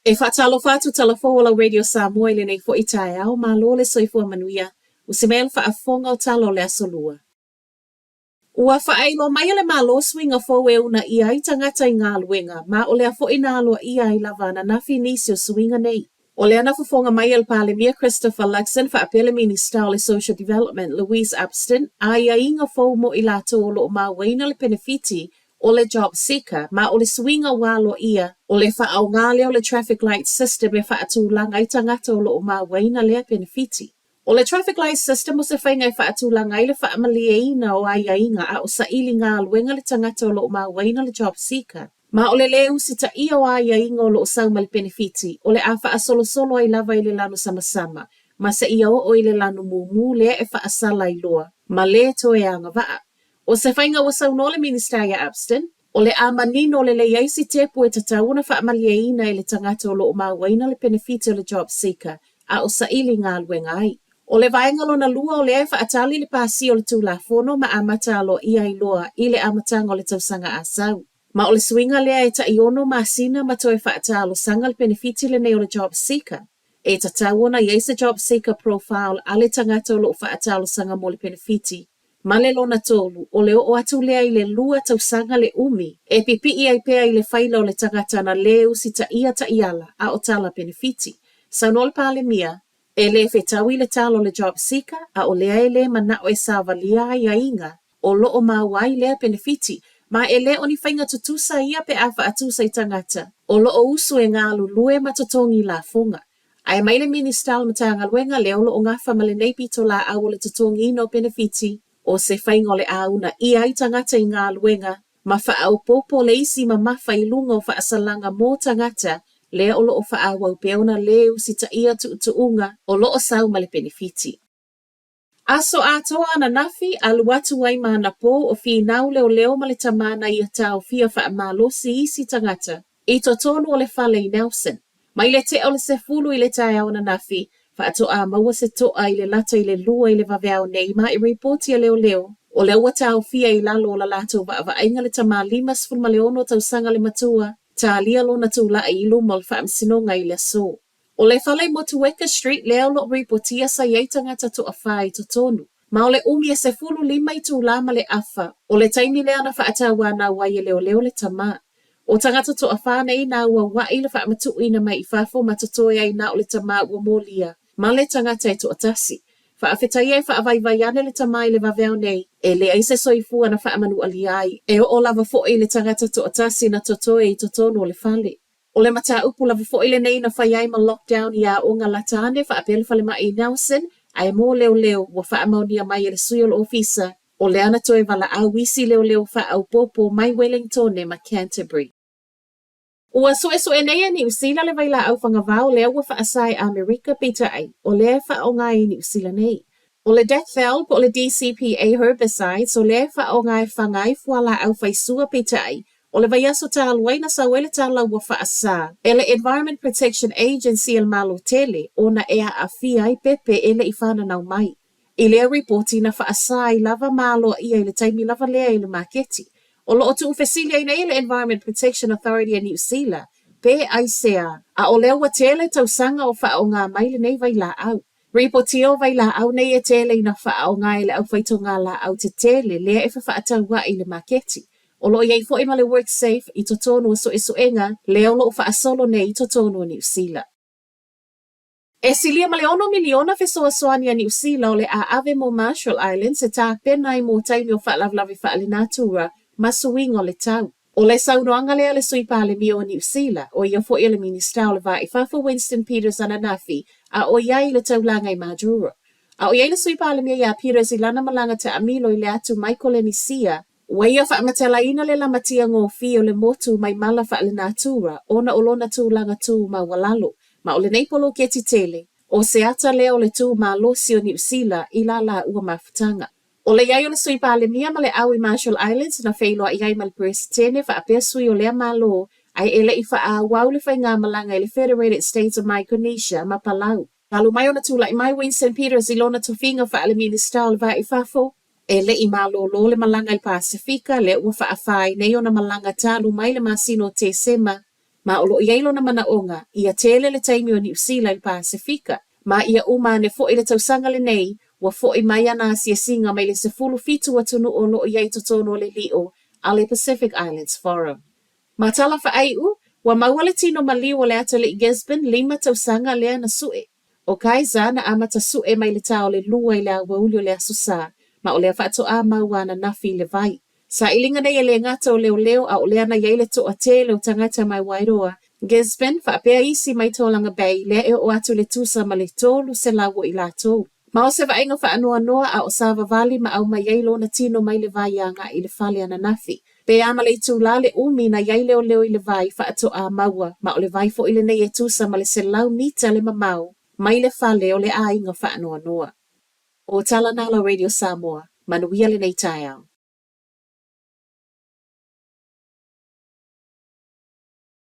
E whaatalo whātu talafo o la Radio Samoa le nei fo i tae au ma lo le soifua manuia o se mea whaafonga o talo le asolua. Ua whaailo mai le malo swinga fo e una ia i tangata i ngā luenga ma o le afo i nā alua ia i lava na nafi nisi o swinga nei. O le ana fofonga mai el pale mia Christopher Luxon whaapele minista o le Social Development Louise Abston a ia inga fo mo i lato o lo ma waina le benefiti o le job seeker ma o le swinga walo ia o le whaau ngale o le traffic light system e whaatu langa i tangata o lo ma waina le benefiti. O le traffic light system o se whainga i whaatu langa i le whaamalia ina o ai inga a o sa ili ngā luenga le tangata o lo ma waina le job seeker. Ma o le leu si ta ia o ai inga o lo sauma le benefiti o le a wha solo solo ai lava i le lano sama ma se ia o i le lano mumu le e wha asala i loa ma le toe anga vaa. O se whainga o saunole Ministeria Abston, o le amanino le iaisi tepu e tatauna whaamalia ina i le tangata o lo ma waina le benefiti o le job seeker a o sa ili ngā luenga ai. O le vaenga lona lua o le e whaatali le pasi o le tūlafono ma amata alo ia i loa i le amatanga o le tausanga asau. Ma o le swinga lea e ta iono ma sina ma toi whaatalo sanga le benefiti le nei o le job seeker. E ta tauona i eisa job seeker profile a le tangata o lo whaatalo sanga mo le benefiti. Ma le lona tolu o le o atu lea i le lua tausanga le umi e pipi i ai pea i le whaila o le tangata na leu si ta iala a o tala benefiti. Saunol pale mia, e le whetau i le talo le job seeker a o lea e le manao e savalia ai a inga o lo o mawai lea benefiti ma e le oni whainga tutusa ia pe awha atusa i tangata o lo o usu e ngā lulue matotongi la funga. Ai mai le ministal matanga luenga le o lo o ngawha ma le neipi to la au le tutongi no benefiti o se whainga o le auna ia i tangata i ngā luenga ma wha au popo le isi ma mawha i lunga o wha asalanga mō tangata le o lo o wha au peona leu si ta ia tuunga o lo o sau ma le benefiti. Aso atoa ana nafi alu atu wai mana po o fi nau leo ma le tamana i atau fia wha malosi isi tangata i to tonu o le whale i Nelson. Mai le te o le se fulu i le tae au na nafi wha ato a maua se toa i le lata i le lua i le waweao nei ma i reportia leo o le ua tau fia i lalo o la lato wa ainga le tama lima sfulma leono tau sanga le matua ta lia lo na tu la i luma o wha amsinonga i le so. O le whale Motueka Street leo lo reportia sa iei tangata to a whai to tonu. Ma o le umi e se fulu lima i tu lama le afa o le taimi lea na wha atawa na wai e leo le tama. O tangata to a whane i na ua wa i le wha matu ina mai i whafo matatoe ai na o le tama ua molia. Ma le tangata e to a tasi. Wha awhetai e wha awai ane le tama i le waweo nei. E le aise soifua na wha amanu ali ai. E o lava fo i le tangata to a tasi na totoe i to tonu o le whale. O le mata upu lava fo ile nei na whaiai ma lockdown i a o ngā latane wha apele whale mai i Nelson, ai mō leo wa wha amaunia mai ele sui o le ofisa, o le ana toe wala au isi leo wha au popo mai Wellington ne ma Canterbury. Ua soe nei ni usila le vaila au whangavao lea wa wha asai Amerika pita ai, o le wha o ngai ni usila nei. O le death valve o le DCPA herbicide, so le wha o ngai whangai fuala au whaisua pita ai, o le vaiaso tā luaina sa wele tā lau wa whaasa. E le Environment Protection Agency el malo tele o na ea a fia i pepe ele i whananau mai. I lea reporti na whaasa i lava malo ia i le taimi lava lea i le maketi. O lo o tu ufesilia i le Environment Protection Authority a New Zealand, pe ai sea. A o leo wa tele tau sanga o wha o ngā maile nei vai la au. Reporti o vai la au nei e tele i na wha o ngā ele au whaito ngā la au te tele lea e whaatau wa i le maketi. O lo iei fo ima le work safe i to tonu so enga leo lo wha asolo nei i to tonu New Zealand. E silia ma le 1 miliona fesoa soani a New Zealand o le a ave mo Marshall Islands e tā penai mo taimi o wha lavlavi wha le natura ma suing o le tau. O le saunoanga lea le sui pale mi o New Zealand o ia fo ile minister o le va i whafo Winston Peters ananafi a o iai le taulanga i Madura. A o iai le sui pale mi a Peters i lana malanga te amilo i le atu Michael Enisia. Waia wha amatela ina le lamatia ngō fi o le motu mai mala wha le natura, ona o lona tūlanga tū ma walalo, ma o le neipolo ke tele, o se ata leo le tū ma losi o New Zealand i la ua mawhutanga. O le iai o le sui pale mia ma le au i Marshall Islands na whailoa iai ma le Presidente wha apea sui o lea malo, ai ele i wha a wau le whai ngā malanga i le Federated States of Micronesia ma Palau. Palu mai ona tūla i mai Winston Peters i lona tuwhinga wha le minister o le va i whafo, e le i malolo le malanga i Pasifika le ua whaafai nei o na malanga talu mai le masino te sema Ma o loo iai lona manaʻoga ia tele le taimi o Niusila i le Pasifika. Ma ia uma ne foʻi le tausaga lenei ua foʻi mai ana asiasiga mai le 17 atunuu o loo iai totonu o le liʻo a le Pacific Islands Forum. Ma tala faaiʻu, ua maua le tino maliu o le ato leʻi Gisborne 5 tausaga lea na suʻe. O Kaiza na amata suʻe mai le taolelua i le auauli o le aso sā, ma o lea faatoʻā mau ana nafi i le vai. Sa ilinga nei e le ngata o leo a o lea na iai le toʻatē le o tagata mai Wairoa. Gisborne faapea isi mai Tolanga Bay lea e o atu le tusa ma le tolu se lau i latou. Ma o se vaenga faanoanoa a o Sava Valley ma au mai iai lona tino mai le vai anga i le fale ana nafi. Pe ama le tula le umi na iai leo i le vai faatoʻā maua ma o le vai fo i le nei e tusa ma le se lau mita le mamau mai le fale o le ainga faanoanoa. O Talanala Radio Samoa, manuia le nei tai au.